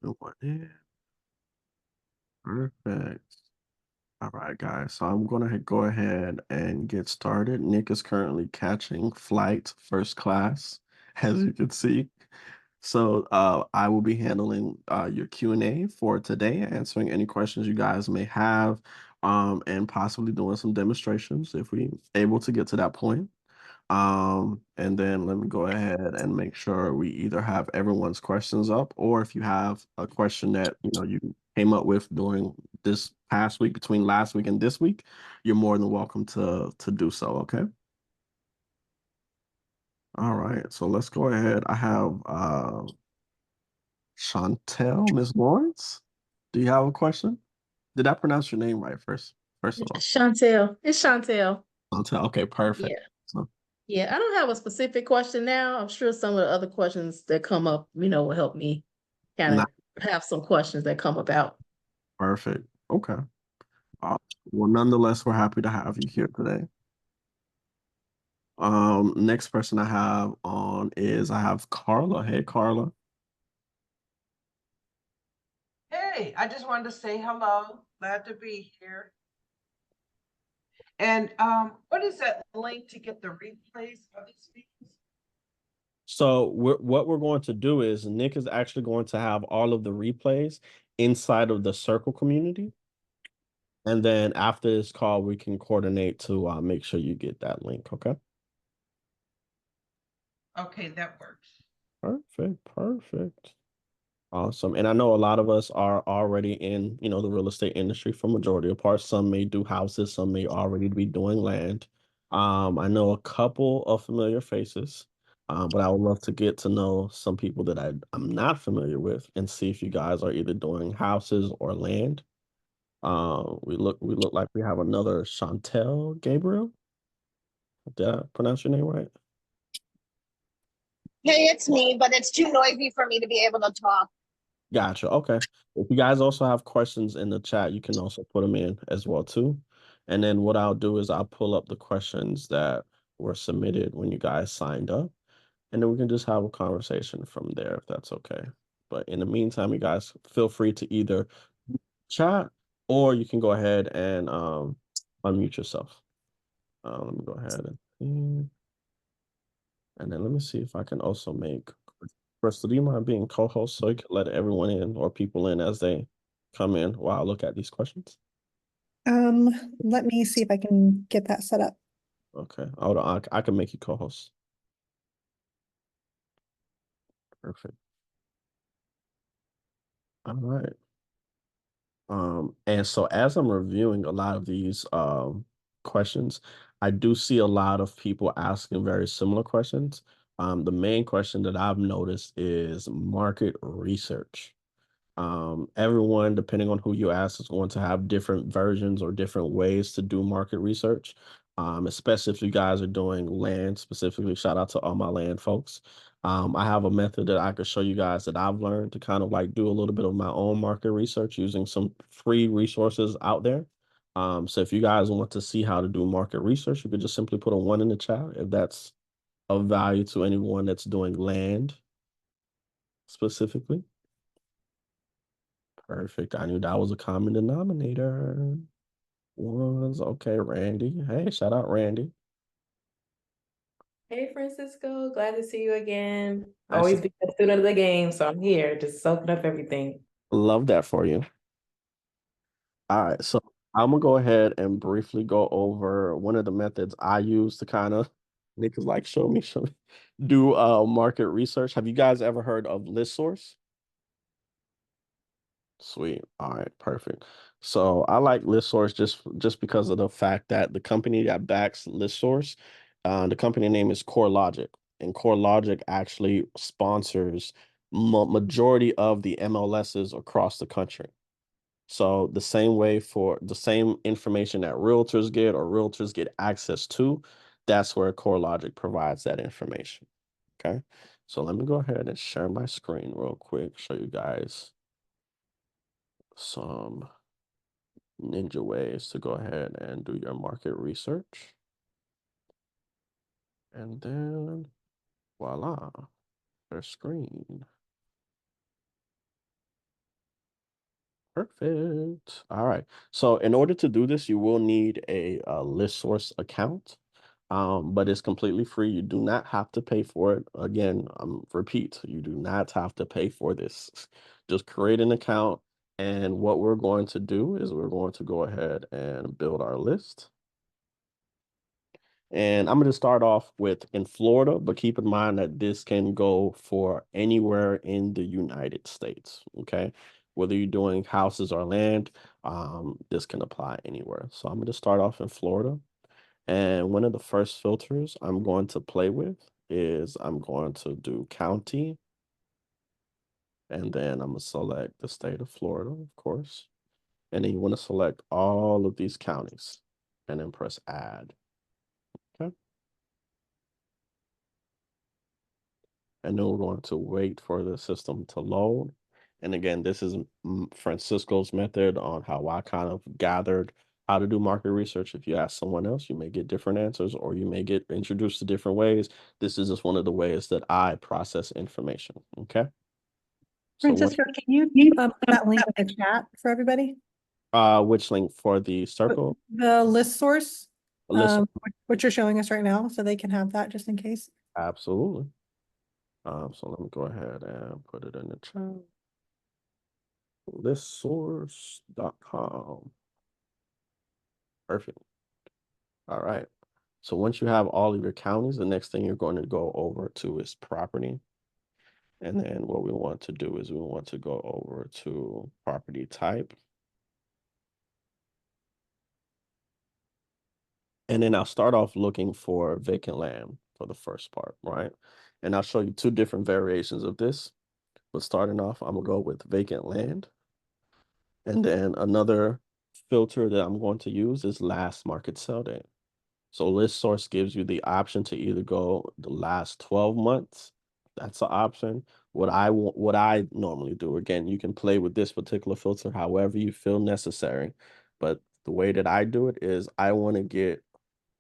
Good one in. Perfect. All right, guys. So I'm gonna go ahead and get started. Nick is currently catching flight first class, as you can see. So I will be handling your Q&A for today, answering any questions you guys may have, and possibly doing some demonstrations if we able to get to that point. And then let me go ahead and make sure we either have everyone's questions up, or if you have a question that you came up with during this past week, between last week and this week, you're more than welcome to do so. Okay. All right. So let's go ahead. I have Chantel, Miss Lawrence. Do you have a question? Did I pronounce your name right first of all? Chantel. It's Chantel. Chantel. Okay, perfect. Yeah. So Yeah. I don't have a specific question now. I'm sure some of the other questions that come up, will help me kind not of have some questions that come about. perfect. Okay. Uh, well, nonetheless, we're happy to have you here today. Next person I have on is I have Carla. Hey, Carla. Hey, I just wanted to say hello. Glad to be here. And what is that link to get the replays of these meetings? So what we're going to do is Nick is actually going to have all of the replays inside of the Circle community. And then after this call, we can coordinate to make sure you get that link. Okay. Okay, that works. Perfect. Perfect. Awesome. And I know a lot of us are already in, the real estate industry for majority of parts. Some may do houses, some may already be doing land. I know a couple of familiar faces, but I would love to get to know some people that I'm not familiar with and see if you guys are either doing houses or land. We look like we have another Chantel Gabriel. Did I pronounce your name right? Hey, it's me, but it's too noisy for me to be able to talk. Gotcha. Okay. If you guys also have questions in the chat, you can also put them in as well too. And then what I'll do is I'll pull up the questions that were submitted when you guys signed up, and then we can just have a conversation from there if that's okay. But in the meantime, you guys feel free to either chat or you can go ahead and unmute yourself. Let me go ahead and then let me see if I can also make Crystal, do you mind being co-host so you can let everyone in or people in as they come in while I look at these questions? Um, Let me see if I can get that set up. Okay. Hold on. I can make you co-host. Perfect. All right. And so as I'm reviewing a lot of these questions, I do see a lot of people asking very similar questions. The main question that I've noticed is market research. Everyone, depending on who you ask, is going to have different versions or different ways to do market research. Especially if you guys are doing land specifically. Shout out to all my land folks. I have a method that I could show you guys that I've learned to kind of like do a little bit of my own market research using some free resources out there. So if you guys want to see how to do market research, you could just simply put a one in the chat if that's of value to anyone that's doing land specifically. Perfect. I knew that was a common denominator. Was okay, Randy. Hey, shout out Randy. Hey, Francisco, glad to see you again. Nice. Always be a student of the game, so I'm here just soaking up everything. Love that for you. All right, so I'm gonna go ahead and briefly go over one of the methods I use to kind of Nick is like, show me, do market research. Have you guys ever heard of ListSource? Sweet. All right, perfect. So I like ListSource just because of the fact that the company that backs ListSource, the company name is CoreLogic, and CoreLogic actually sponsors majority of the MLSs across the country. So the same way for the same information that realtors get or realtors get access to, that's where CoreLogic provides that information. Okay. So let me go ahead and share my screen real quick, show you guys some ninja ways to go ahead and do your market research. And then voila, their screen. Perfect. All right. So in order to do this, you will need a list source account, but it's completely free. You do not have to pay for it. Again, repeat, you do not have to pay for this. Just create an account, and what we're going to do is we're going to go ahead and build our list. And I'm going to start off with in Florida, but keep in mind that this can go for anywhere in the United States. Okay. Whether you're doing houses or land, this can apply anywhere. So I'm going to start off in Florida. And one of the first filters I'm going to play with is I'm going to do county. And then I'm going to select the state of Florida, of course. And then you want to select all of these counties and then press add. Okay. And then we're going to wait for the system to load. And again, this is Francisco's method on how I kind of gathered how to do market research. If you ask someone else, you may get different answers or you may get introduced to different ways. This is just one of the ways that I process information. Okay. So Francisco, can you put that link in the chat for everybody? which link for the circle? The list source, List. what you're showing us right now, so they can have that just in case. Absolutely. So let me go ahead and put it in the chat. Listsource.com. Perfect. All right. So once you have all of your counties, the next thing you're going to go over to is property. And then what we want to do is we want to go over to property type. And then I'll start off looking for vacant land for the first part, right? And I'll show you two different variations of this. But starting off, I'm gonna go with vacant land. And then another filter that I'm going to use is last market sell date. So list source gives you the option to either go the last 12 months. That's an option. What I normally do, again, you can play with this particular filter however you feel necessary. But the way that I do it is I want to get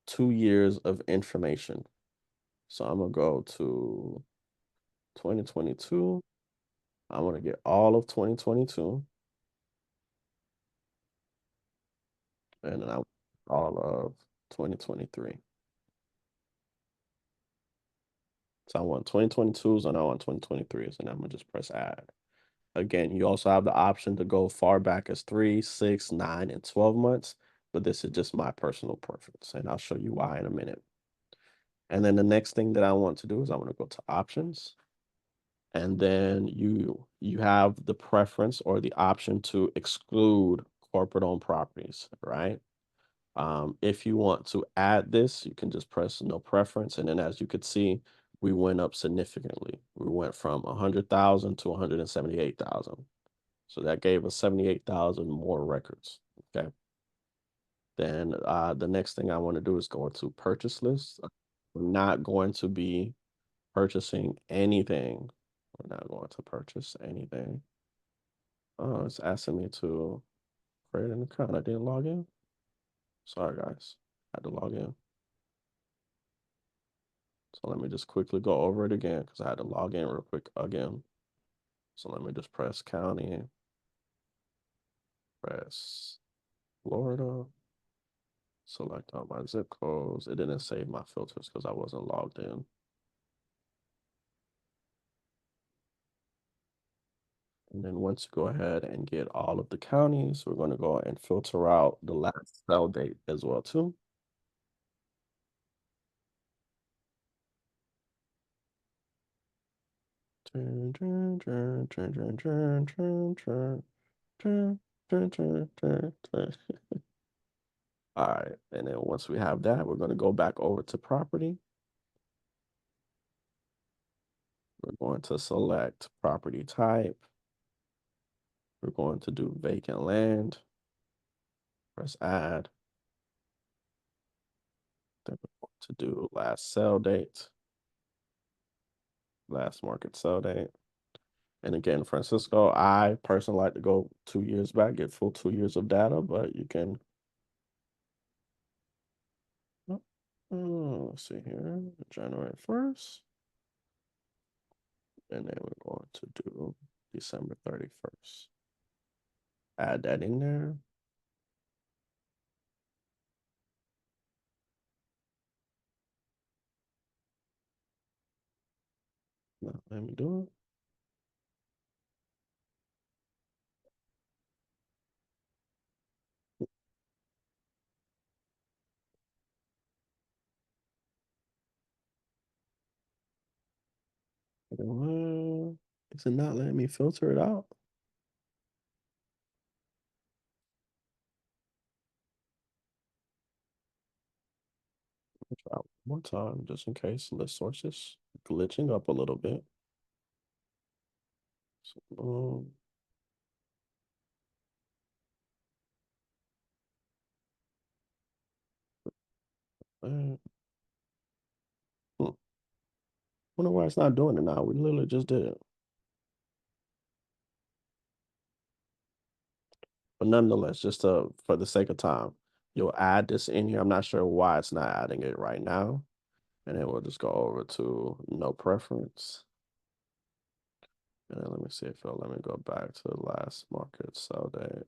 2 years of information. So I'm gonna go to 2022. I want to get all of 2022. And then all of 2023. So I want 2022s and I want 2023s, and I'm gonna just press add. Again, you also have the option to go far back as 3, 6, 9, and 12 months, but this is just my personal preference, and I'll show you why in a minute. And then the next thing that I want to do is I want to go to options, and then you have the preference or the option to exclude corporate-owned properties, right? If you want to add this, you can just press no preference. And then as you could see, we went up significantly. We went from 100,000 to 178,000. So that gave us 78,000 more records. Okay. Then the next thing I want to do is go into purchase list. We're not going to be purchasing anything. We're not going to purchase anything. Oh, it's asking me to create an account. I didn't log in. Sorry, guys. I had to log in. So let me just quickly go over it again because I had to log in real quick again. So let me just press county, press Florida, select all my zip codes. It didn't save my filters because I wasn't logged in. And then once you go ahead and get all of the counties, we're going to go and filter out the last sell date as well too. All right, and then once we have that, we're going to go back over to property. We're going to select property type. We're going to do vacant land. Press add. Then we're going to do last sell date. Last market sell date. And again, Francisco, I personally like to go 2 years back, get full 2 years of data, but you can. Let's see here, January 1st. And then we're going to do December 31st. add that in there. No, let me do it. Is it not letting me filter it out? Try one more time, just in case the source is glitching up a little bit. So, uh, wonder why it's not doing it now. We literally just did it. But nonetheless, just for the sake of time, you'll add this in here. I'm not sure why it's not adding it right now. And then we'll just go over to no preference. And then let me see if it'll let me go back to the last market sell date.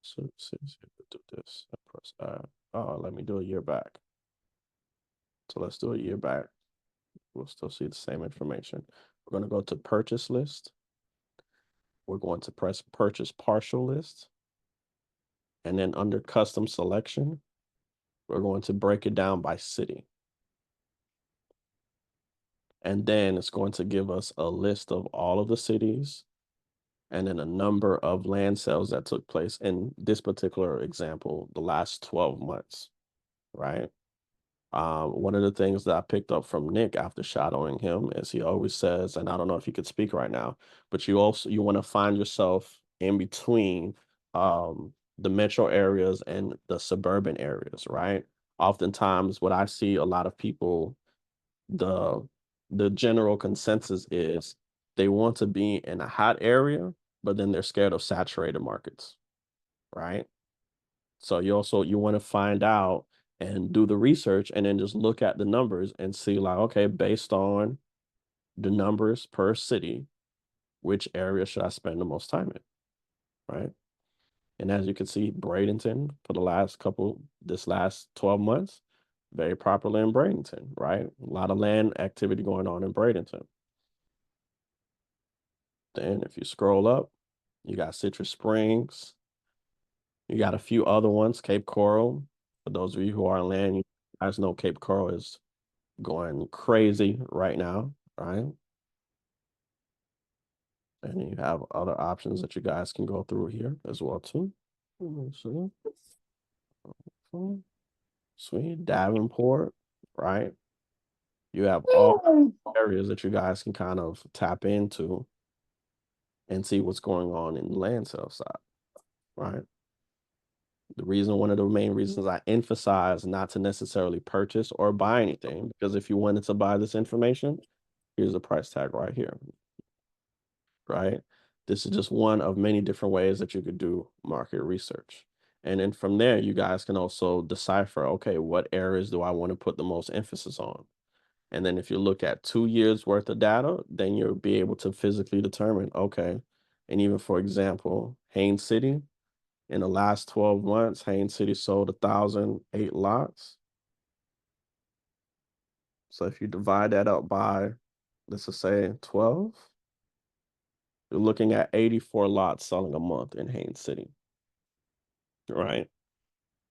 So see if we do this. I press add. Oh, let me do a year back. So let's do a year back. We'll still see the same information. We're going to go to purchase list. We're going to press purchase partial list. And then under custom selection, we're going to break it down by city. And then it's going to give us a list of all of the cities and then a number of land sales that took place in this particular example, the last 12 months, right? One of the things that I picked up from Nick after shadowing him is he always says, and I don't know if you could speak right now, but you want to find yourself in between the metro areas and the suburban areas, right? Oftentimes what I see a lot of people, the general consensus is they want to be in a hot area, but then they're scared of saturated markets, right? So you want to find out and do the research and then just look at the numbers and see like, okay, based on the numbers per city, which area should I spend the most time in, right? And as you can see, Bradenton for this last 12 months, very popular in Bradenton, right? A lot of land activity going on in Bradenton. Then if you scroll up, you got Citrus Springs. You got a few other ones, Cape Coral. For those of you who are on land, you guys know Cape Coral is going crazy right now, right? And you have other options that you guys can go through here as well too. Sweet Davenport, right? You have all areas that you guys can kind of tap into and see what's going on in the land sale side, right? One of the main reasons I emphasize not to necessarily purchase or buy anything, because if you wanted to buy this information, here's the price tag right here, right? This is just one of many different ways that you could do market research. And then from there, you guys can also decipher, okay, what areas do I want to put the most emphasis on? And then if you look at 2 years worth of data, then you'll be able to physically determine, okay, and even for example, Haines City, in the last 12 months, Haines City sold 1,008 lots. So if you divide that up by, let's just say 12, you're looking at 84 lots selling a month in Haines City, right?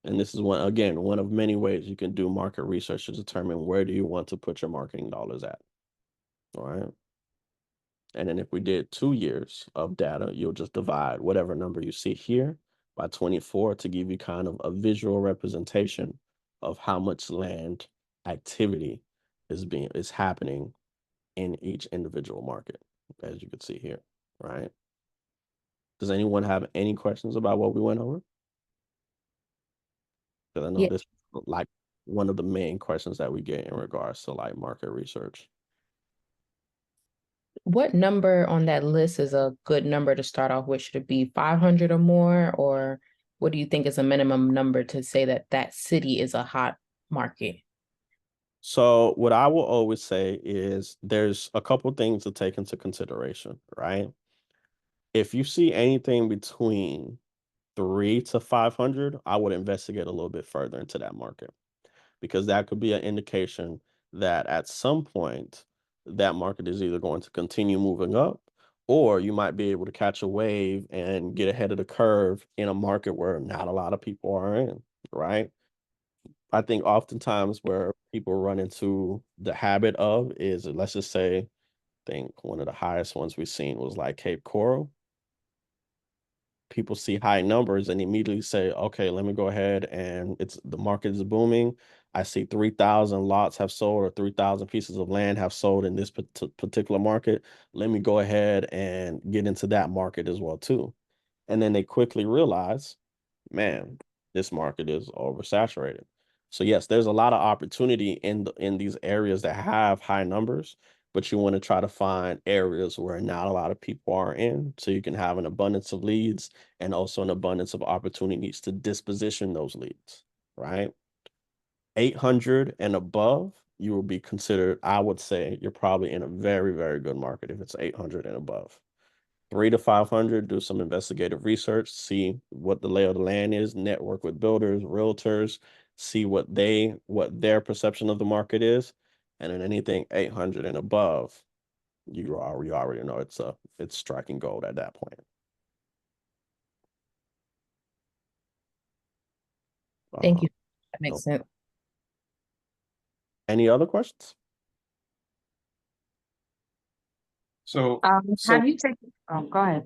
And this is one of many ways you can do market research to determine where do you want to put your marketing dollars at, all right? And then if we did 2 years of data, you'll just divide whatever number you see here by 24 to give you kind of a visual representation of how much land activity is happening in each individual market, as you can see here, right? Does anyone have any questions about what we went over? Because I know Yeah. this is like one of the main questions that we get in regards to like market research. What number on that list is a good number to start off with? Should it be 500 or more, or what do you think is a minimum number to say that that city is a hot market? So what I will always say is there's a couple things to take into consideration, right? If you see anything between 3 to 500, I would investigate a little bit further into that market because that could be an indication that at some point that market is either going to continue moving up or you might be able to catch a wave and get ahead of the curve in a market where not a lot of people are in, right? I think oftentimes where people run into the habit of is, let's just say, I think one of the highest ones we've seen was like Cape Coral. People see high numbers and immediately say, okay, let me go ahead and the market is booming. I see 3,000 lots have sold or 3,000 pieces of land have sold in this particular market. Let me go ahead and get into that market as well too. And then they quickly realize, man, this market is oversaturated. So yes, there's a lot of opportunity in these areas that have high numbers, but you want to try to find areas where not a lot of people are in, so you can have an abundance of leads and also an abundance of opportunities to disposition those leads, right? 800 and above, you will be considered, I would say, you're probably in a very, very good market if it's 800 and above. 3 to 500, do some investigative research, see what the lay of the land is, network with builders, realtors, see what their perception of the market is. And then anything 800 and above, you already know it's striking gold at that point. Thank you. Uh, That makes no. sense. Any other questions? So, How so, do you take, oh, go ahead.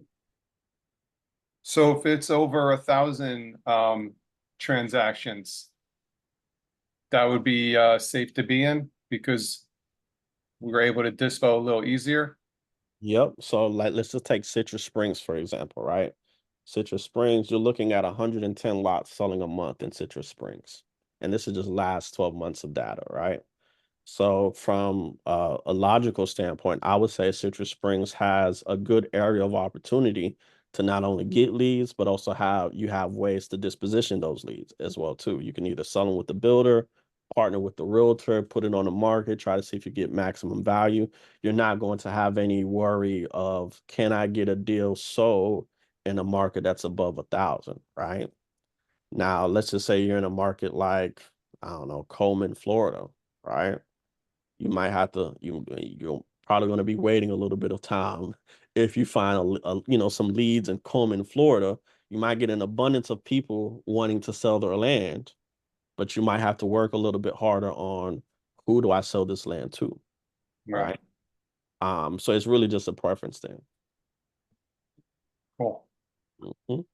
so if it's over 1,000 transactions, that would be safe to be in because we were able to dispo a little easier. Yep. So like let's just take Citrus Springs, for example, right? Citrus Springs, you're looking at 110 lots selling a month in Citrus Springs. And this is just last 12 months of data, right? So from a logical standpoint, I would say Citrus Springs has a good area of opportunity to not only get leads, but also have ways to disposition those leads as well too. You can either sell them with the builder, partner with the realtor, put it on the market, try to see if you get maximum value. You're not going to have any worry of, can I get a deal sold in a market that's above 1,000, right? Now, let's just say you're in a market like, I don't know, Coleman, Florida, right? You might have to you're probably going to be waiting a little bit of time. If you find some leads in Coleman, Florida, you might get an abundance of people wanting to sell their land, but you might have to work a little bit harder on who do I sell this land to, right? So it's really just a preference thing. Cool. Mhm.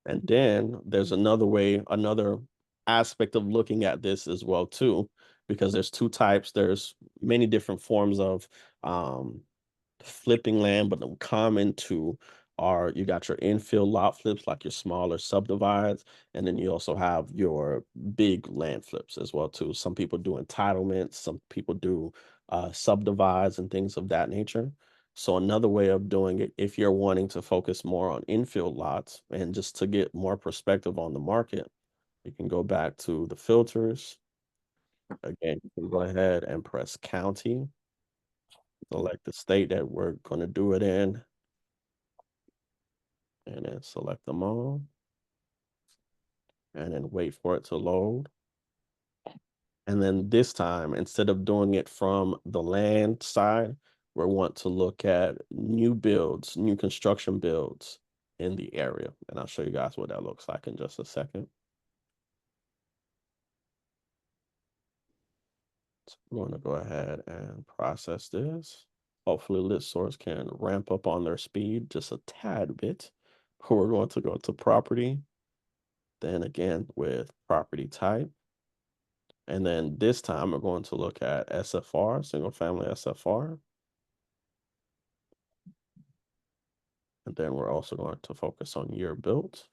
And then there's another aspect of looking at this as well too, because there's two types. There's many different forms of flipping land, but the common two are you got your infill lot flips, like your smaller subdivides, and then you also have your big land flips as well too. Some people do entitlements, some people do subdivides and things of that nature. So another way of doing it, if you're wanting to focus more on infill lots and just to get more perspective on the market, you can go back to the filters. Again, you can go ahead and press county, select the state that we're going to do it in, and then select them all, and then wait for it to load. And then this time, instead of doing it from the land side, we want to look at new builds, new construction builds in the area. And I'll show you guys what that looks like in just a second. So I'm going to go ahead and process this. Hopefully ListSource can ramp up on their speed just a tad bit. We're going to go to property. Then again with property type. And then this time we're going to look at SFR, single family SFR. And then we're also going to focus on year built.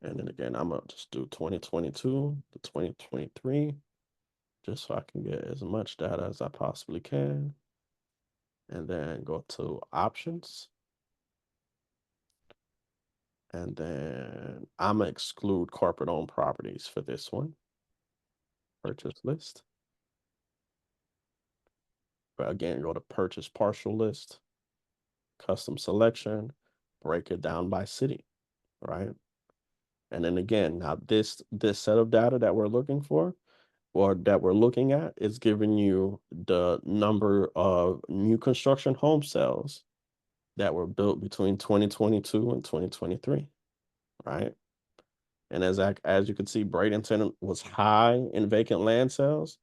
And then again, I'm gonna just do 2022 to 2023, just so I can get as much data as I possibly can. And then go to options. And then I'm gonna exclude corporate owned properties for this one. Purchase list. But again, go to purchase partial list, custom selection, break it down by city, right? And then again, now this set of data that we're looking for or that we're looking at is giving you the number of new construction home sales that were built between 2022 and 2023, right? And as you can see, Bradenton was high in vacant land sales,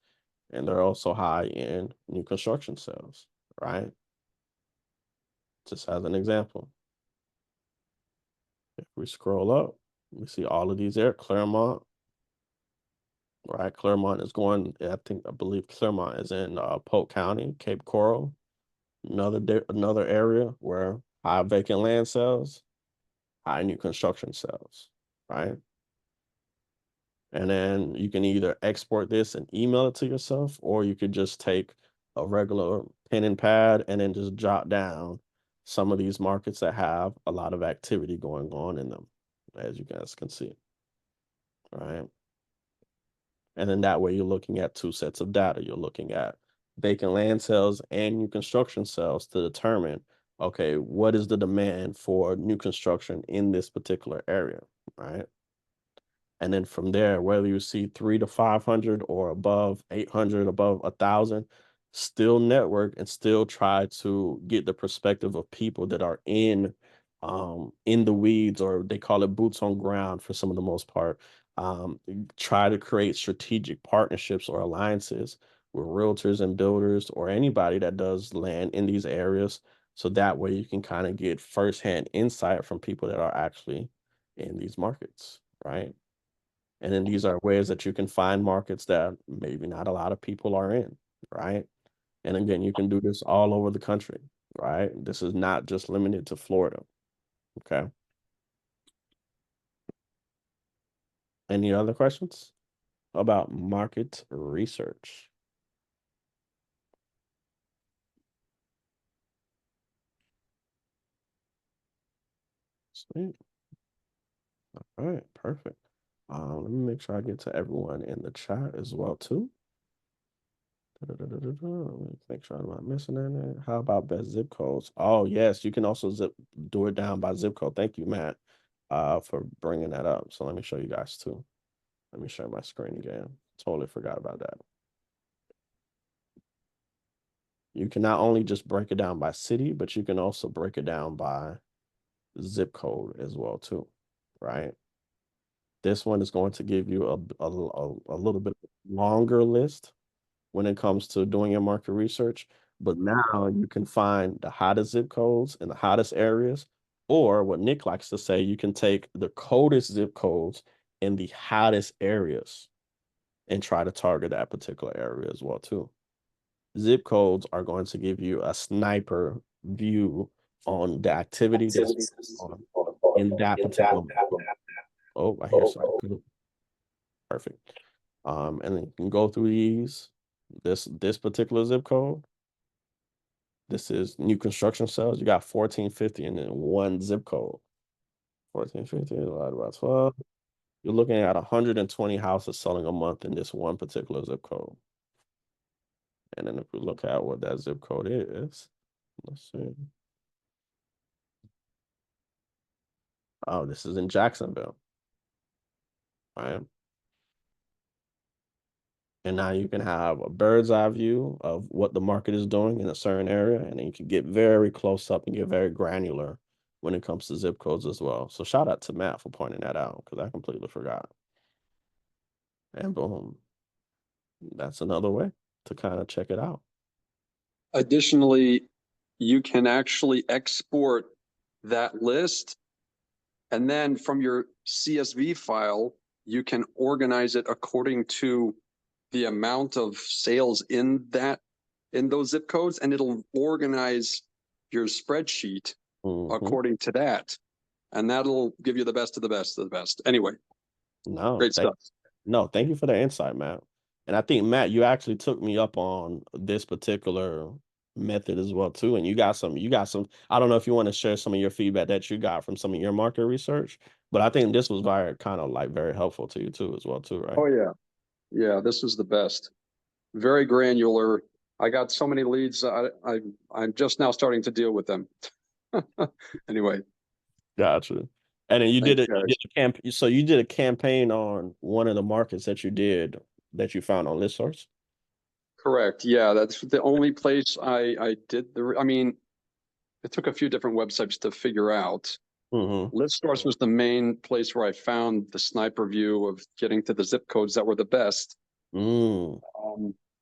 and they're also high in new construction sales, right? Just as an example. If we scroll up, we see all of these there. Claremont, right? Claremont is going, I believe Claremont is in Polk County, Cape Coral, another area where high vacant land sales, high new construction sales, right? And then you can either export this and email it to yourself, or you could just take a regular pen and pad and then just jot down some of these markets that have a lot of activity going on in them, as you guys can see, right? And then that way you're looking at two sets of data. You're looking at vacant land sales and new construction sales to determine, okay, what is the demand for new construction in this particular area, right? And then from there, whether you see 300 to 500 or above 800, above 1,000, still network and still try to get the perspective of people that are in the weeds, or they call it boots on ground for some of the most part. Try to create strategic partnerships or alliances with realtors and builders or anybody that does land in these areas. So that way you can kind of get firsthand insight from people that are actually in these markets, right? And then these are ways that you can find markets that maybe not a lot of people are in, right? And again, you can do this all over the country, right? This is not just limited to Florida, okay? Any other questions about market research? Sweet. All right, perfect. Let me make sure I get to everyone in the chat as well too. Let me make sure I'm not missing anything. How about best zip codes? Oh yes, you can also do it down by zip code. Thank you, Matt, for bringing that up. So let me show you guys too. Let me share my screen again. Totally forgot about that. You can not only just break it down by city, but you can also break it down by zip code as well too, right? This one is going to give you a little bit longer list when it comes to doing your market research. But now you can find the hottest zip codes in the hottest areas, or what Nick likes to say, you can take the coldest zip codes in the hottest areas and try to target that particular area as well too. Zip codes are going to give you a sniper view on the activity that's on in that particular. Oh, I hear something. Perfect. And then you can go through these. This particular zip code. This is new construction sales. You got 1450 and then one zip code. 1450 divided by 12. You're looking at 120 houses selling a month in this one particular zip code. And then if we look at what that zip code is, let's see. Oh, this is in Jacksonville. Right. And now you can have a bird's eye view of what the market is doing in a certain area. And then you can get very close up and get very granular when it comes to zip codes as well. So shout out to Matt for pointing that out, because I completely forgot. And boom, that's another way to kind of check it out. Additionally, you can actually export that list, and then from your CSV file, you can organize it according to the amount of sales in those zip codes, and it'll organize your spreadsheet according to that. And that'll give you the best of the best of the best. Anyway, great stuff. No, thank you for the insight, Matt. And I think, Matt, you actually took me up on this particular method as well too. And you got some, I don't know if you want to share some of your feedback that you got from some of your market research, but I think this was very kind of like very helpful to you too as well too, right? Oh, yeah. Yeah, this is the best. Very granular. I got so many leads. I'm just now starting to deal with them. Anyway, Gotcha. And then thanks, you guys. did a so you did a campaign on one of the markets that you found on ListSource? Correct. Yeah, that's the only place I did I mean, it took a few different websites to figure out. Mm-hmm. ListSource was the main place where I found the sniper view of getting to the zip codes that were the best. Mm.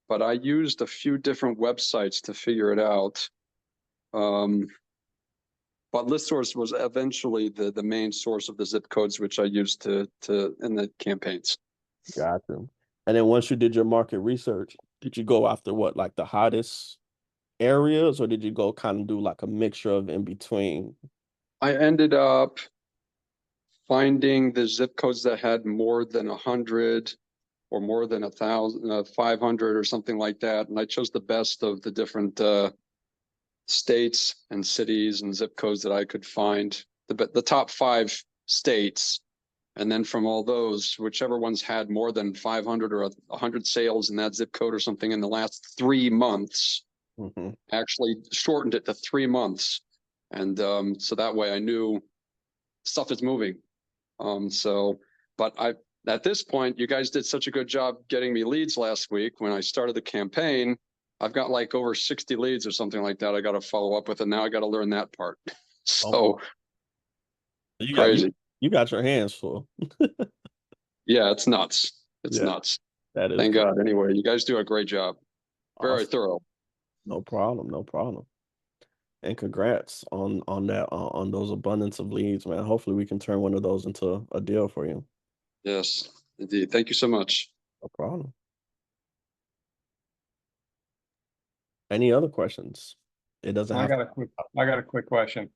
But I used a few different websites to figure it out. But ListSource was eventually the main source of the zip codes, which I used to in the campaigns. Gotcha. And then once you did your market research, did you go after what, like the hottest areas, or did you go kind of do like a mixture of in between? I ended up finding the zip codes that had more than 100 or more than 1,000, 500 or something like that. And I chose the best of the different states and cities and zip codes that I could find, the top 5 states. And then from all those, whichever ones had more than 500 or 100 sales in that zip code or something in the last 3 months, Mm-hmm. actually shortened it to 3 months. And so that way I knew stuff is moving. But at this point, you guys did such a good job getting me leads last week. When I started the campaign, I've got like over 60 leads or something like that I got to follow up with, and now I got to learn that part. So You crazy. you got your hands full. Yeah, it's nuts. It's Yeah, nuts. that is Thank God. Anyway, you guys do a great job. Very awesome. thorough. No problem, no problem. And congrats on that on those abundance of leads, man. Hopefully we can turn one of those into a deal for you. Yes, indeed. Thank you so much. No problem. Any other questions? It doesn't I have got a quick question.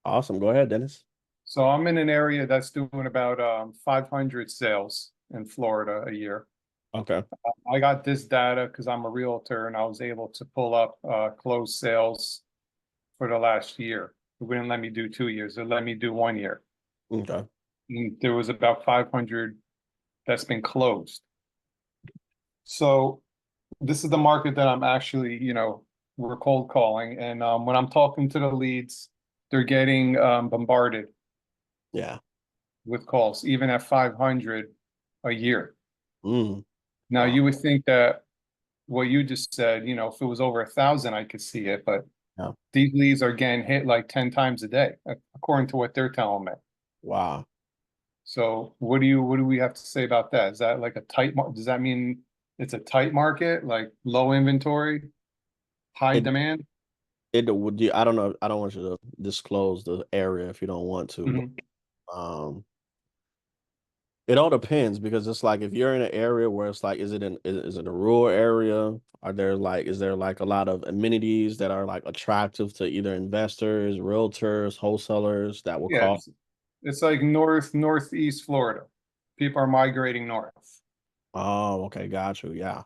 Awesome. Go ahead, Dennis. So I'm in an area that's doing about 500 sales in Florida a year. Okay. I got this data because I'm a realtor and I was able to pull up closed sales for the last year. It wouldn't let me do 2 years. It let me do 1 year. Okay. And there was about 500 that's been closed. So this is the market that I'm actually, we're cold calling. And when I'm talking to the leads, they're getting bombarded Yeah. with calls, even at 500 a year. Mm. Now, Wow. you would think that what you just said, if it was over 1,000, I could see it, but Yeah. these leads are getting hit like 10 times a day, according to what they're telling me. Wow. So what do we have to say about that? Is that like a tight does that mean it's a tight market, like low inventory, high It demand? would you, I don't know. I don't want you to disclose the area if you don't want to. Mhm. But, it all depends, because it's like if you're in an area where it's like, is it a rural area? Is there like a lot of amenities that are like attractive to either investors, realtors, wholesalers that will Yeah, call? it's like northeast Florida. People are migrating north. Oh, okay, got you. Yeah.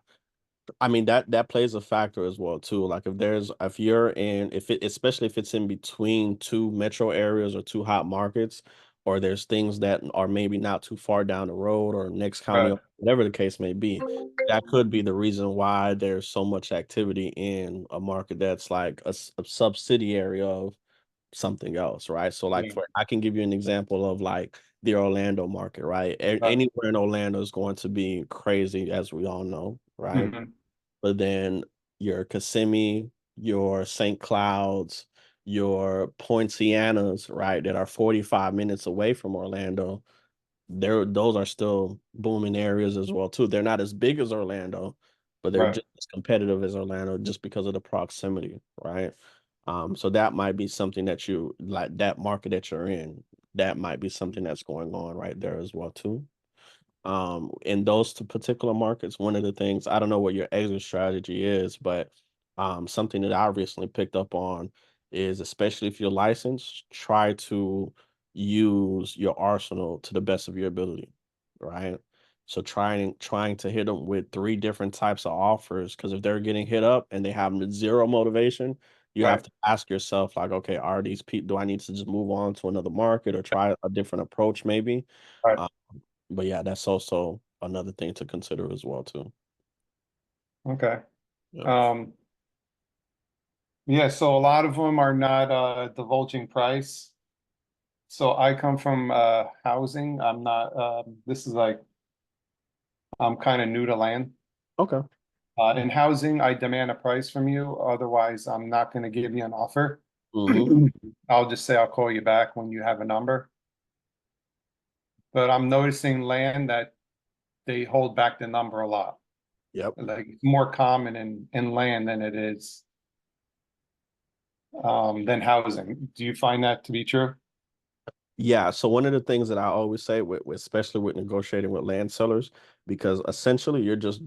I mean that plays a factor as well too. Like if you're in if it especially if it's in between two metro areas or two hot markets, or there's things that are maybe not too far down the road or next county, Right. or whatever the case may be, that could be the reason why there's so much activity in a market that's like a subsidiary of something else, right? So like Yeah. I can give you an example of like the Orlando market, right? Right. Anywhere in Orlando is going to be crazy, as we all know, right? Mhm. But then your Kissimmee, your St. Clouds, your Poincianas, right, that are 45 minutes away from Orlando, those are still booming areas as well too. They're not as big as Orlando, but they're Right. just as competitive as Orlando just because of the proximity, right? So that might be something that you like, that market that you're in, that might be something that's going on right there as well too. In those two particular markets, one of the things, I don't know what your exit strategy is, but something that I recently picked up on is, especially if you're licensed, try to use your arsenal to the best of your ability, right? So trying to hit them with 3 different types of offers, because if they're getting hit up and they have zero motivation, you have Right. to ask yourself like, okay, are these people? Do I need to just move on to another market or try a different approach maybe? Right. But yeah, that's also another thing to consider as well too. Okay. Yeah. Yeah, so a lot of them are not divulging price. So I come from housing. I'm not this is like I'm kind of new to land. Okay. In housing, I demand a price from you, otherwise I'm not going to give you an offer. Hmm. I'll just say I'll call you back when you have a number. But I'm noticing land that they hold back the number a lot. Yep. Like it's more common in land than it is than housing. Do you find that to be true? Yeah, so one of the things that I always say especially with negotiating with land sellers, because essentially you're just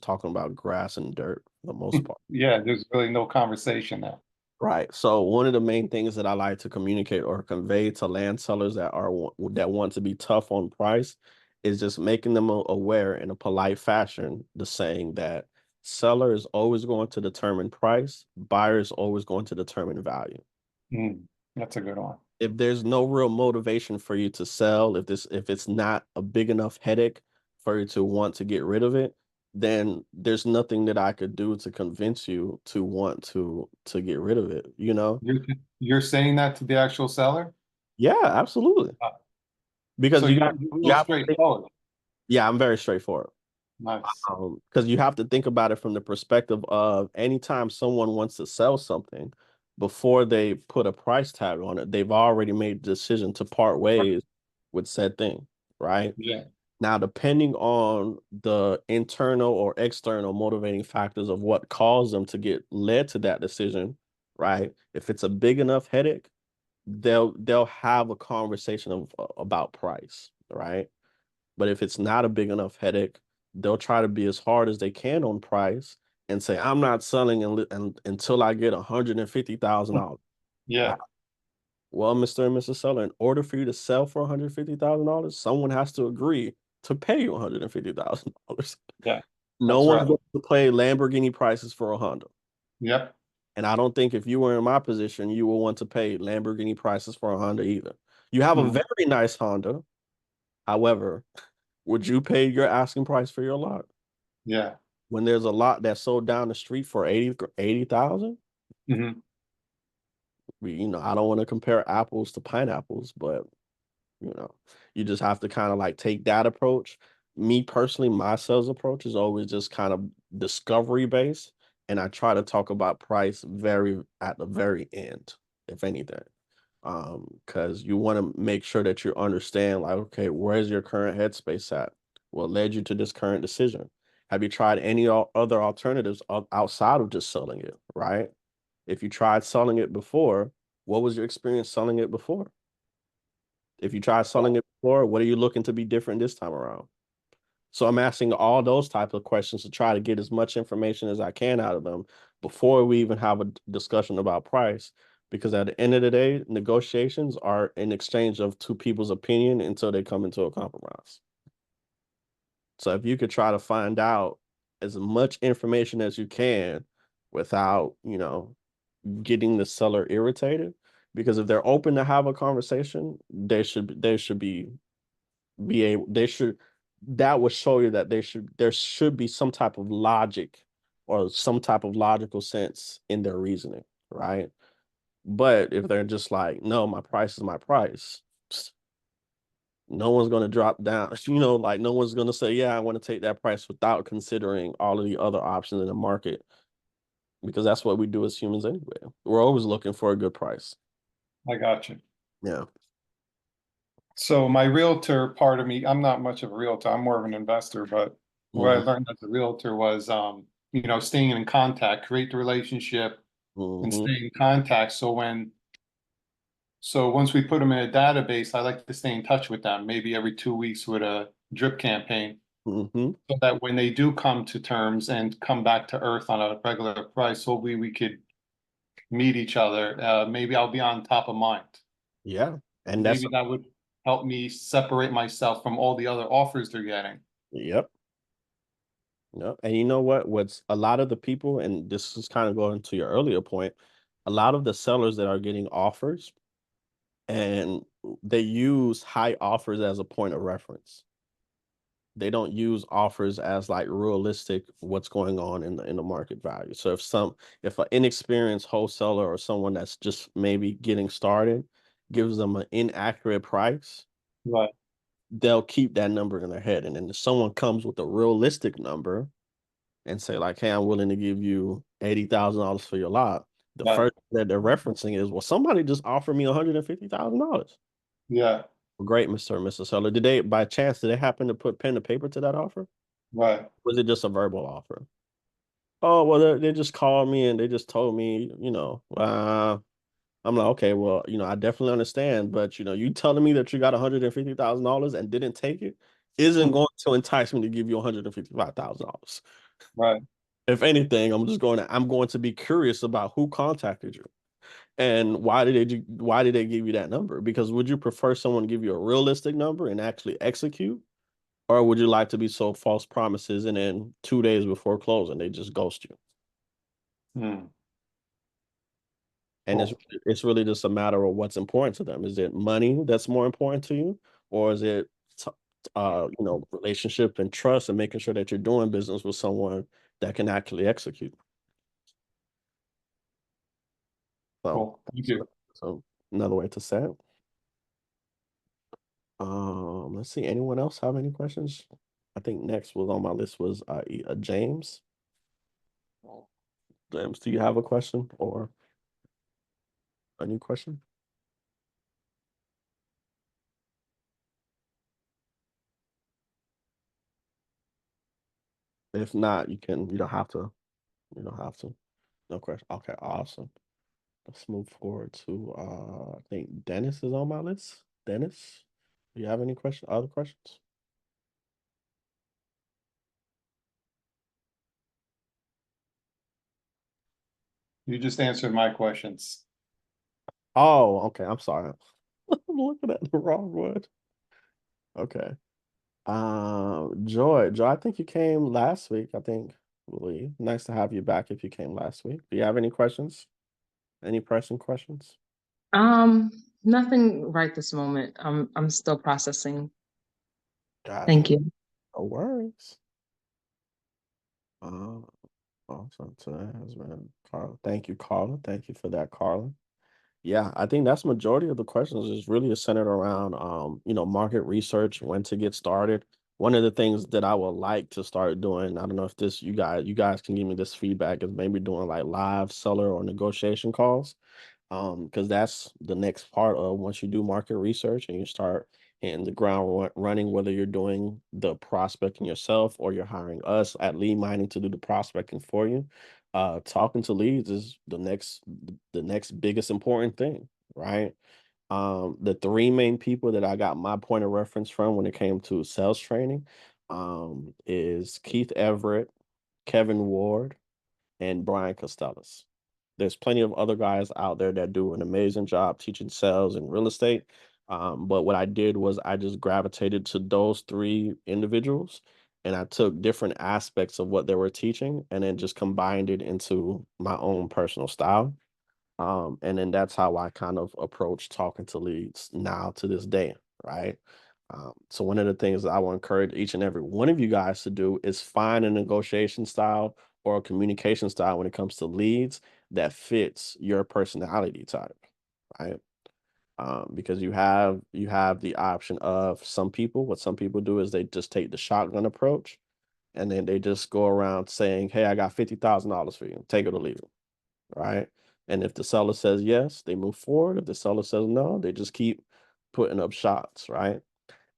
talking about grass and dirt for the most part. Yeah, there's really no conversation there. Right. So one of the main things that I like to communicate or convey to land sellers that want to be tough on price is just making them aware in a polite fashion, the saying that seller is always going to determine price, buyer is always going to determine value. That's a good one. If there's no real motivation for you to sell, if it's not a big enough headache for you to want to get rid of it, then there's nothing that I could do to convince you to want to get rid of it, you know? You're saying that to the actual seller? Yeah, absolutely. Because So you you're got you're you real have to think, straightforward. yeah, I'm very straightforward. Nice. Because you have to think about it from the perspective of anytime someone wants to sell something, before they put a price tag on it, they've already made the decision to part ways with said thing, right? Yeah. Now, depending on the internal or external motivating factors of what caused them to get led to that decision, right? If it's a big enough headache, they'll have a conversation about price, right? But if it's not a big enough headache, they'll try to be as hard as they can on price and say, I'm not selling until I get $150,000. Yeah. Well, Mr. and Mrs. Seller, in order for you to sell for $150,000, someone has to agree to pay you $150,000. Yeah. No That's one's right. going to play Lamborghini prices for a Honda. Yep. And I don't think if you were in my position, you will want to pay Lamborghini prices for a Honda either. You have a Mhm. very nice Honda. However, would you pay your asking price for your lot? Yeah. When there's a lot that's sold down the street for 80,000? Mhm. I don't want to compare apples to pineapples, but you just have to kind of like take that approach. Me personally, my sales approach is always just kind of discovery based, and I try to talk about price at the very end, if anything. Because you want to make sure that you understand, like, okay, where's your current headspace at? What led you to this current decision? Have you tried any other alternatives outside of just selling it, right? If you tried selling it before, what was your experience selling it before? If you tried selling it before, what are you looking to be different this time around? So I'm asking all those types of questions to try to get as much information as I can out of them before we even have a discussion about price. Because at the end of the day, negotiations are an exchange of two people's opinion until they come into a compromise. So if you could try to find out as much information as you can without, getting the seller irritated, because if they're open to have a conversation, be able they should that would show you that there should be some type of logic or some type of logical sense in their reasoning, right? But if they're just like, no, my price is my price, no one's going to drop down, like no one's going to say, yeah, I want to take that price without considering all of the other options in the market, because that's what we do as humans anyway. We're always looking for a good price. I got you. Yeah. So my realtor part of me, I'm not much of a realtor. I'm more of an investor, but what I Mhm. learned as a realtor was, staying in contact, create the relationship and Mhm. stay in contact. So once we put them in a database, I like to stay in touch with them, maybe every 2 weeks with a drip campaign. Mhm. So that when they do come to terms and come back to earth on a regular price, hopefully we could meet each other. Maybe I'll be on top of mind. Yeah. And that's Maybe that would help me separate myself from all the other offers they're getting. Yep. Yep. And you know what? What's a lot of the people, and this is kind of going to your earlier point, a lot of the sellers that are getting offers and they use high offers as a point of reference. They don't use offers as like realistic what's going on in the market value. So if an inexperienced wholesaler or someone that's just maybe getting started gives them an inaccurate price, Right. they'll keep that number in their head. And then if someone comes with a realistic number and say like, hey, I'm willing to give you $80,000 for your lot, the Right. first that they're referencing is, well, somebody just offered me $150,000. Yeah, Great, Mr. and Mrs. Seller. Did they, by chance, did they happen to put pen to paper to that offer? right. Was it just a verbal offer? Oh, well, they just called me and they just told me, I'm like, okay, well, I definitely understand, but you telling me that you got $150,000 and didn't take it isn't going to entice me to give you $155,000. Right. If anything, I'm going to be curious about who contacted you and why did they give you that number? Because would you prefer someone give you a realistic number and actually execute? Or would you like to be sold false promises and then 2 days before closing, they just ghost you? Hmm. And Cool. it's really just a matter of what's important to them. Is it money that's more important to you? Or is it, relationship and trust and making sure that you're doing business with someone that can actually execute? So, Cool. Thank you. so another way to say it. Let's see. Anyone else have any questions? I think next was on my list was James. James, do you have a question or a new question? If not, you don't have to. You don't have to. No question. Okay, awesome. Let's move forward to I think Dennis is on my list. Dennis, do you have any other questions? You just answered my questions. Oh, okay. I'm sorry. I'm looking at the wrong one. Okay. Joy, I think you came last week, I think. Lee. Nice to have you back if you came last week. Do you have any questions? Any pressing questions? Nothing right this moment. I'm still processing. Gotcha. Thank you. No worries. Awesome. Today has been Carla. Thank you, Carla. Thank you for that, Carla. Yeah, I think that's majority of the questions is really centered around market research, when to get started. One of the things that I would like to start doing, I don't know if this you guys can give me this feedback, is maybe doing like live seller or negotiation calls. Because that's the next part of once you do market research and you start hitting the ground running, whether you're doing the prospecting yourself or you're hiring us at Lead Mining to do the prospecting for you. Talking to leads is the next biggest important thing, right? The three main people that I got my point of reference from when it came to sales training, is Keith Everett, Kevin Ward, and Brian Costellas. There's plenty of other guys out there that do an amazing job teaching sales and real estate. But what I did was I just gravitated to those three individuals and I took different aspects of what they were teaching and then just combined it into my own personal style. And then that's how I kind of approach talking to leads now to this day, right? So one of the things that I will encourage each and every one of you guys to do is find a negotiation style or a communication style when it comes to leads that fits your personality type, right? Because you have the option of what some people do is they just take the shotgun approach and then they just go around saying, hey, I got $50,000 for you, take it or leave it, right? And if the seller says yes, they move forward. If the seller says no, they just keep putting up shots, right?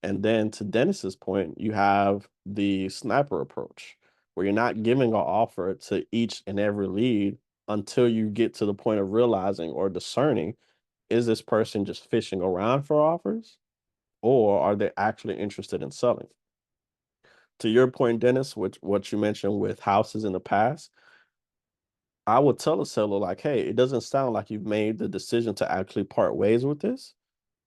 And then to Dennis's point, you have the sniper approach, where you're not giving an offer to each and every lead until you get to the point of realizing or discerning, is this person just fishing around for offers or are they actually interested in selling? To your point, Dennis, which what you mentioned with houses in the past, I would tell a seller like, hey, it doesn't sound like you've made the decision to actually part ways with this.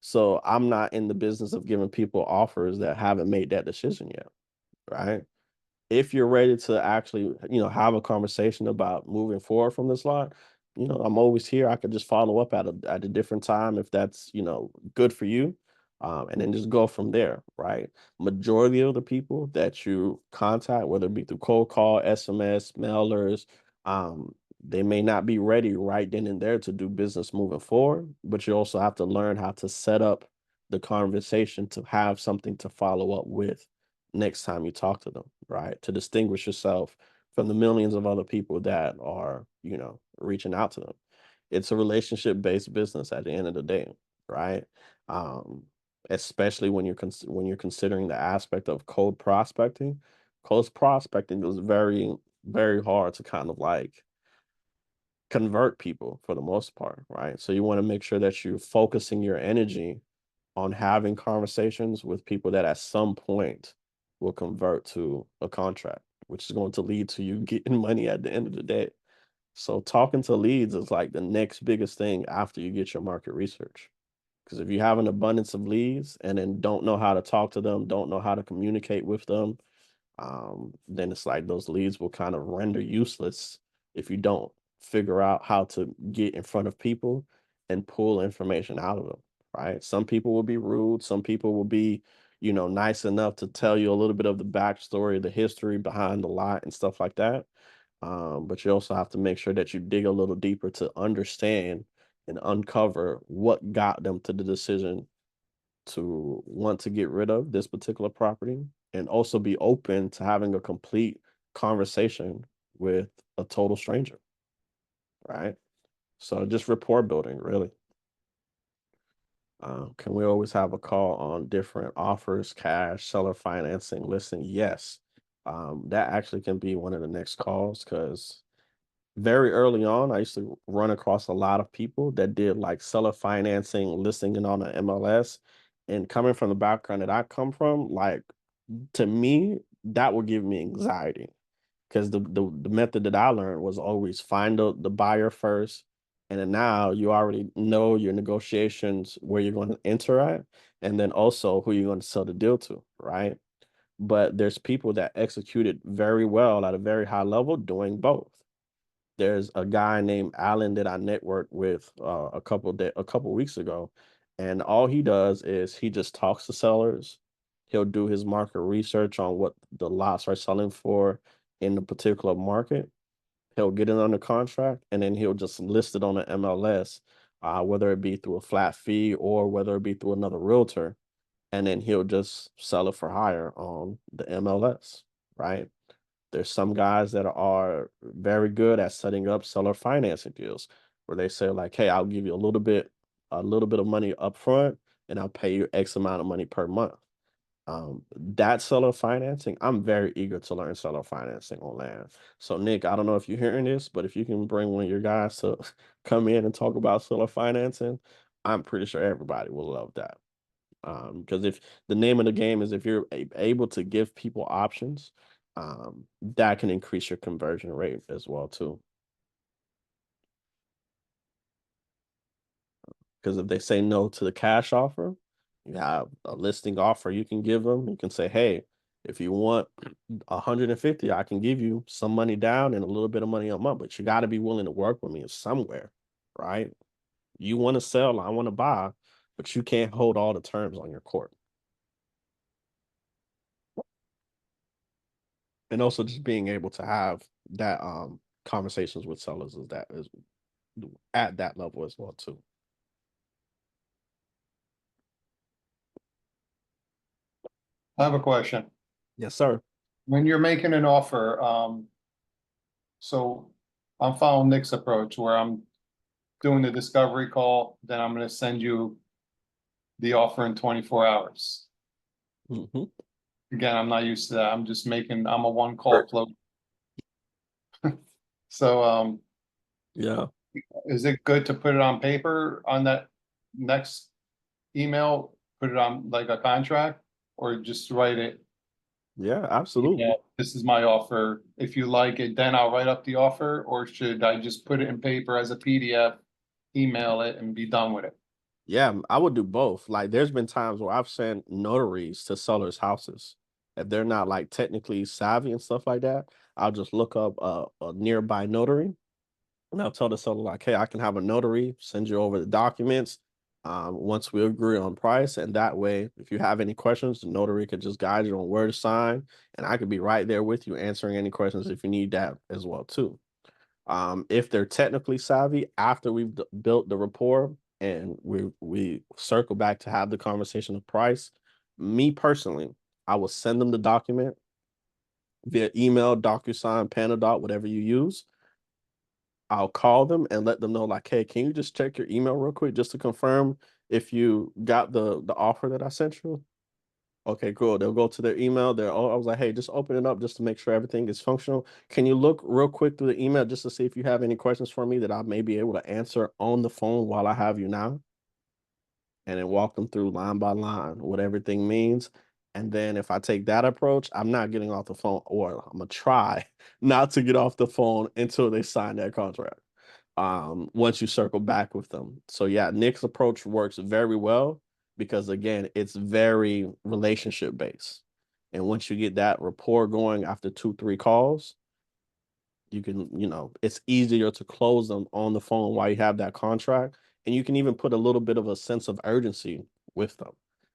So I'm not in the business of giving people offers that haven't made that decision yet, right? If you're ready to actually, have a conversation about moving forward from this lot, I'm always here. I could just follow up at a different time if that's, good for you. And then just go from there, right? Majority of the people that you contact, whether it be through cold call, SMS, mailers, they may not be ready right then and there to do business moving forward, but you also have to learn how to set up the conversation to have something to follow up with next time you talk to them, right? To distinguish yourself from the millions of other people that are, reaching out to them. It's a relationship-based business at the end of the day, right? Um, Especially when when you're considering the aspect of cold prospecting. Cold prospecting is very, very hard to kind of like convert people for the most part, right? So you want to make sure that you're focusing your energy on having conversations with people that at some point will convert to a contract, which is going to lead to you getting money at the end of the day. So talking to leads is like the next biggest thing after you get your market research. Because if you have an abundance of leads and then don't know how to talk to them, don't know how to communicate with them, then it's like those leads will kind of render useless if you don't figure out how to get in front of people and pull information out of them, right? Some people will be rude, some people will be, nice enough to tell you a little bit of the backstory, the history behind the lot and stuff like that. But you also have to make sure that you dig a little deeper to understand and uncover what got them to the decision to want to get rid of this particular property, and also be open to having a complete conversation with a total stranger, right? So just rapport building, really. Can we always have a call on different offers, cash, seller financing, listing? Yes. That actually can be one of the next calls because very early on, I used to run across a lot of people that did like seller financing, listing it on the MLS. And coming from the background that I come from, like to me, that would give me anxiety because the method that I learned was always find the buyer first. And then now you already know your negotiations where you're going to enter at, and then also who you're going to sell the deal to, right? But there's people that executed very well at a very high level doing both. There's a guy named Alan that I networked with a couple weeks ago, and all he does is he just talks to sellers. He'll do his market research on what the lots are selling for in the particular market. He'll get it under contract, and then he'll just list it on the MLS, whether it be through a flat fee or whether it be through another realtor, and then he'll just sell it for higher on the MLS, right? There's some guys that are very good at setting up seller financing deals where they say like, hey, I'll give you a little bit of money up front and I'll pay you X amount of money per month. That seller financing, I'm very eager to learn seller financing on land. So Nick, I don't know if you're hearing this, but if you can bring one of your guys to come in and talk about seller financing, I'm pretty sure everybody will love that. Because if the name of the game is if you're able to give people options, that can increase your conversion rate as well too. Because if they say no to the cash offer, you have a listing offer you can give them. You can say, hey, if you want 150, I can give you some money down and a little bit of money a month, but you got to be willing to work with me somewhere, right? You want to sell, I want to buy, but you can't hold all the terms on your court. And also just being able to have that conversations with sellers is at that level as well too. I have a question. Yes, sir. When you're making an offer, so I'm following Nick's approach where I'm doing the discovery call, then I'm gonna send you the offer in 24 hours. Mm-hmm. Again, I'm not used to that. I'm a one call flow. So, Yeah. is it good to put it on paper on that next email, put it on like a contract, or just write it? Yeah, absolutely. Yeah, this is my offer. If you like it, then I'll write up the offer, or should I just put it in paper as a PDF, email it and be done with it? Yeah, I would do both. Like, there's been times where I've sent notaries to sellers' houses. If they're not like technically savvy and stuff like that, I'll just look up a nearby notary and I'll tell the seller like, hey, I can have a notary send you over the documents. Once we agree on price, and that way, if you have any questions, the notary could just guide you on where to sign, and I could be right there with you answering any questions if you need that as well too. If they're technically savvy, after we've built the rapport and we circle back to have the conversation of price, me personally, I will send them the document via email, DocuSign, Panadot, whatever you use. I'll call them and let them know, like, hey, can you just check your email real quick just to confirm if you got the offer that I sent you? Okay, cool. They'll go to their email. I was like, hey, just open it up just to make sure everything is functional. Can you look real quick through the email just to see if you have any questions for me that I may be able to answer on the phone while I have you now? And then walk them through line by line what everything means. And then if I take that approach, I'm not getting off the phone, or I'm gonna try not to get off the phone until they sign that contract. Once you circle back with them. So yeah, Nick's approach works very well because again, it's very relationship based. And once you get that rapport going after 2, 3 calls, you can, it's easier to close them on the phone while you have that contract. And you can even put a little bit of a sense of urgency with them.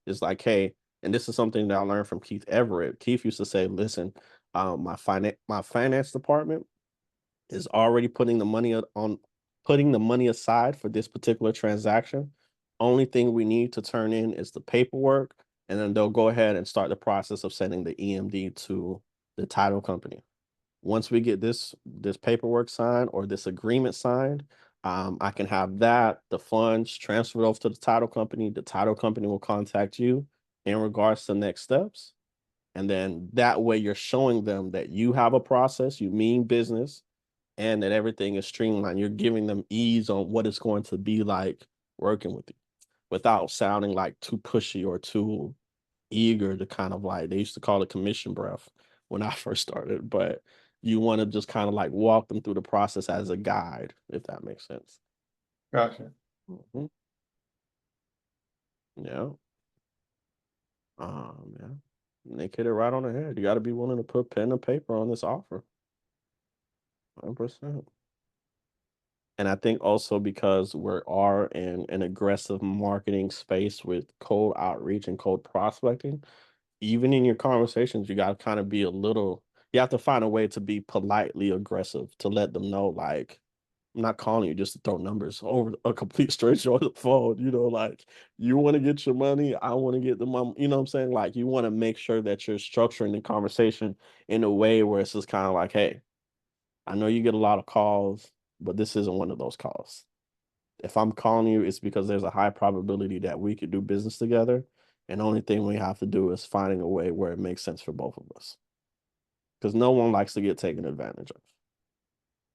It's like, hey, and this is something that I learned from Keith Everett. Keith used to say, listen, my finance department is already putting the money aside for this particular transaction. Only thing we need to turn in is the paperwork, and then they'll go ahead and start the process of sending the EMD to the title company. Once we get this paperwork signed or this agreement signed, I can have the funds transferred over to the title company. The title company will contact you in regards to next steps. And then that way you're showing them that you have a process, you mean business, and that everything is streamlined. You're giving them ease on what it's going to be like working with you without sounding like too pushy or too eager to kind of like, they used to call it commission breath when I first started, but you want to just kind of like walk them through the process as a guide, if that makes sense. Gotcha. Mhm. Yeah. Yeah. Nick hit it right on the head. You got to be willing to put pen and paper on this offer. 100%. And I think also because we are in an aggressive marketing space with cold outreach and cold prospecting, even in your conversations, you got to kind of be you have to find a way to be politely aggressive to let them know, like, I'm not calling you just to throw numbers over a complete stranger on the phone. Like, you want to get your money, I want to get the money. You know what I'm saying? Like, you want to make sure that you're structuring the conversation in a way where it's just kind of like, hey, I know you get a lot of calls, but this isn't one of those calls. If I'm calling you, it's because there's a high probability that we could do business together. And the only thing we have to do is finding a way where it makes sense for both of us. Because no one likes to get taken advantage of.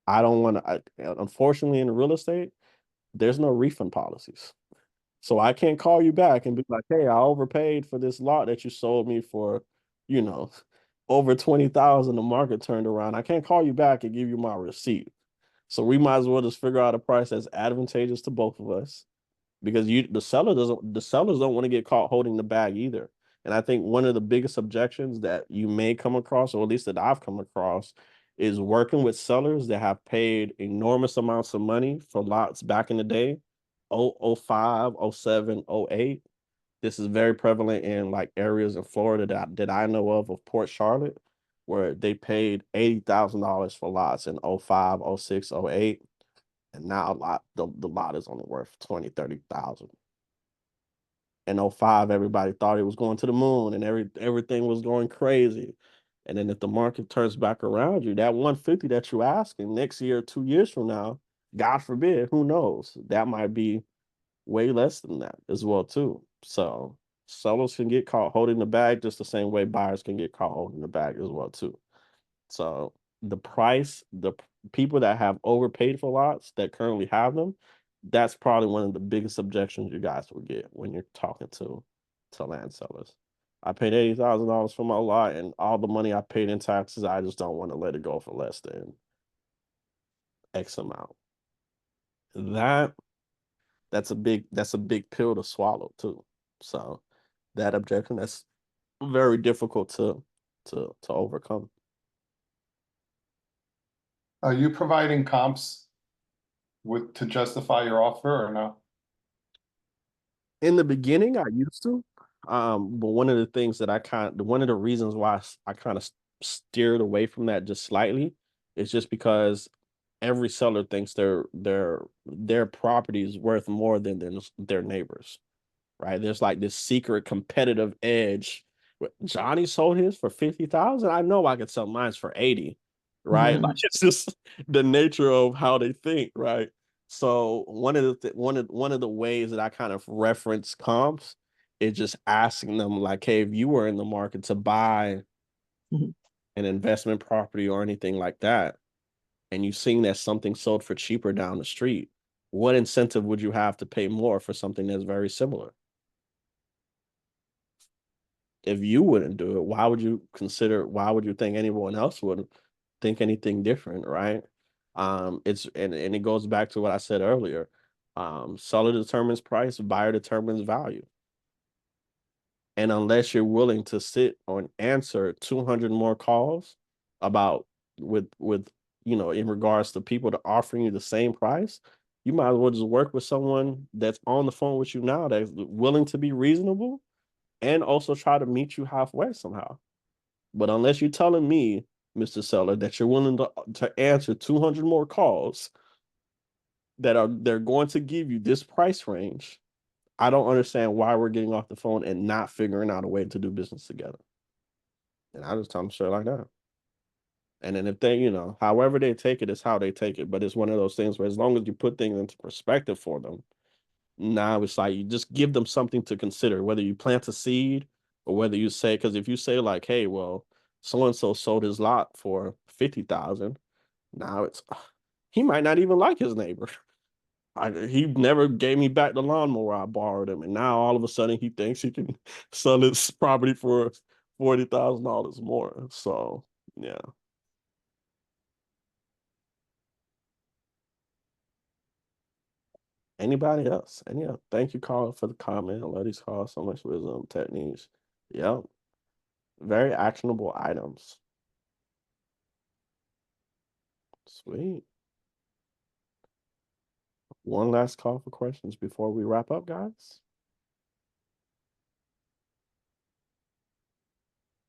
I don't want to, unfortunately, in real estate, there's no refund policies. So I can't call you back and be like, hey, I overpaid for this lot that you sold me for, you know, over 20,000. The market turned around. I can't call you back and give you my receipt. So we might as well just figure out a price that's advantageous to both of us, because the sellers don't want to get caught holding the bag either. And I think one of the biggest objections that you may come across, or at least that I've come across, is working with sellers that have paid enormous amounts of money for lots back in the day, 05, 07, 08. This is very prevalent in like areas in Florida that I know of Port Charlotte, where they paid $80,000 for lots in 05, 06, 08. And now the lot is only worth 20, 30,000. In 05, everybody thought it was going to the moon and everything was going crazy. And then if the market turns back around you, that 150 that you're asking next year, 2 years from now, God forbid, who knows? That might be way less than that as well, too. So sellers can get caught holding the bag just the same way buyers can get caught holding the bag as well, too. So the people that have overpaid for lots that currently have them, that's probably one of the biggest objections you guys will get when you're talking to land sellers. I paid $80,000 for my lot, and all the money I paid in taxes, I just don't want to let it go for less than X amount. That that's a big pill to swallow too. So that objection, that's very difficult to overcome. Are you providing comps to justify your offer or no? In the beginning, I used to, but one of the things that one of the reasons why I kind of steered away from that just slightly is just because every seller thinks their property is worth more than their neighbors, right? There's like this secret competitive edge. Johnny sold his for 50,000. I know I could sell mine for 80, right? Mhm. Like it's just the nature of how they think, right? So one of the ways that I kind of reference comps is just asking them like, hey, if you were in the market to buy Mhm. an investment property or anything like that, and you've seen that something sold for cheaper down the street, what incentive would you have to pay more for something that's very similar? If you wouldn't do it, why would you think anyone else would think anything different, right? And it goes back to what I said earlier. Seller determines price, buyer determines value. And unless you're willing to sit or answer 200 more calls about with in regards to people to offering you the same price, you might as well just work with someone that's on the phone with you now that's willing to be reasonable and also try to meet you halfway somehow. But unless you're telling me, Mr. Seller, that you're willing to answer 200 more calls they're going to give you this price range, I don't understand why we're getting off the phone and not figuring out a way to do business together. And I just tell them straight like that. And then if they, however they take it is how they take it. But it's one of those things where as long as you put things into perspective for them, now it's like you just give them something to consider, whether you plant a seed or whether you say, because if you say like, hey, well, so and so sold his lot for 50,000, now it's he might not even like his neighbor. He never gave me back the lawnmower I borrowed him, and now all of a sudden he thinks he can sell his property for $40,000 more. So yeah. Anybody else? Thank you, Carl, for the comment. I love these calls. So much wisdom, techniques. Yep. Very actionable items. Sweet. One last call for questions before we wrap up, guys.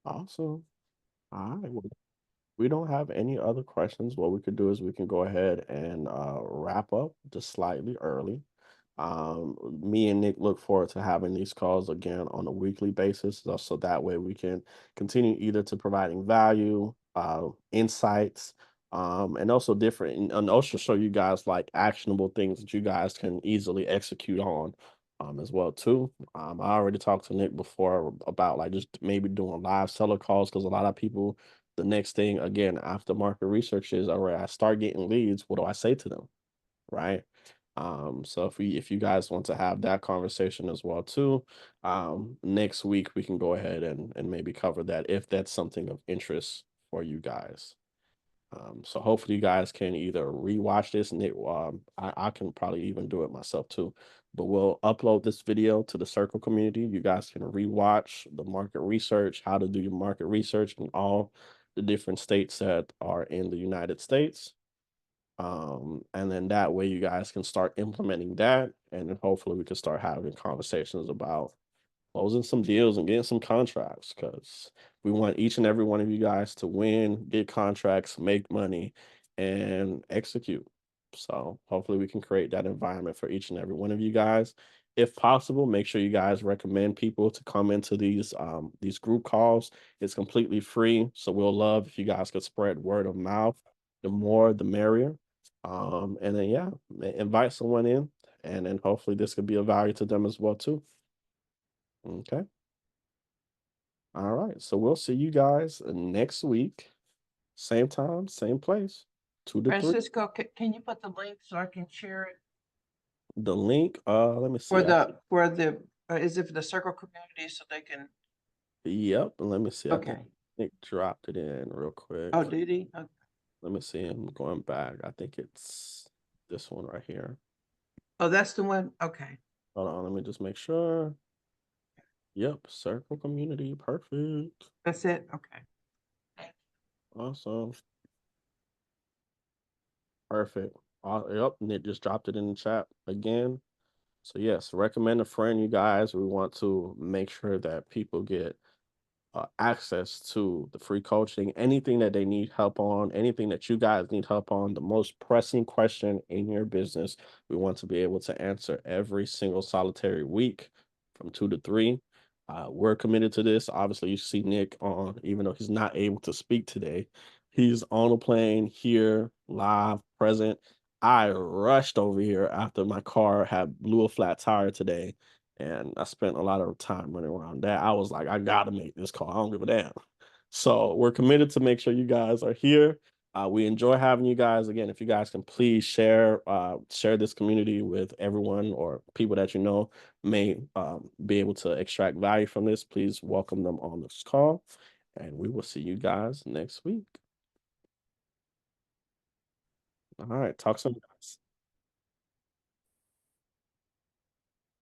Awesome. All right. Well, we don't have any other questions. What we could do is we can go ahead and wrap up just slightly early. Me and Nick look forward to having these calls again on a weekly basis, so that way we can continue either to providing value, insights, and also and also show you guys like actionable things that you guys can easily execute on, as well too. I already talked to Nick before about like just maybe doing live seller calls because a lot of people. The next thing again after market research is all right. I start getting leads. What do I say to them, right? So if you guys want to have that conversation as well too, next week we can go ahead and maybe cover that if that's something of interest for you guys. So hopefully you guys can either rewatch this and I can probably even do it myself too, but we'll upload this video to the Circle community. You guys can rewatch the market research, how to do your market research in all the different states that are in the United States. And then that way you guys can start implementing that, and then hopefully we can start having conversations about closing some deals and getting some contracts because we want each and every one of you guys to win, get contracts, make money, and execute. So hopefully we can create that environment for each and every one of you guys. If possible, make sure you guys recommend people to come into these group calls. It's completely free. So we'll love if you guys could spread word of mouth. The more the merrier. And then yeah, invite someone in and then hopefully this could be of value to them as well too. Okay. All right. So we'll see you guys next week. Same time, same place. 2 to 3. Francisco, can you put the link so I can share it The link, let me see. for is it for the Circle community so they can? Yep. Let me see. I think Okay. Nick dropped it in real quick. Oh, did he? Let me see. I'm going back. I think it's this one right here. Oh, that's the one? Okay. Hold on, let me just make sure. Yep, Circle Community, perfect. That's it? Okay. Awesome. Perfect. Yep, Nick just dropped it in the chat again. So yes, recommend a friend, you guys. We want to make sure that people get access to the free coaching, anything that they need help on, anything that you guys need help on, the most pressing question in your business. We want to be able to answer every single solitary week from 2 to 3. We're committed to this. Obviously, you see Nick on, even though he's not able to speak today, he's on a plane here, live, present. I rushed over here after my car had blew a flat tire today, and I spent a lot of time running around that. I was like, I gotta make this call. I don't give a damn. So we're committed to make sure you guys are here. We enjoy having you guys. Again, if you guys can please share this community with everyone or people that you know may be able to extract value from this, please welcome them on this call. And we will see you guys next week. All right, talk soon.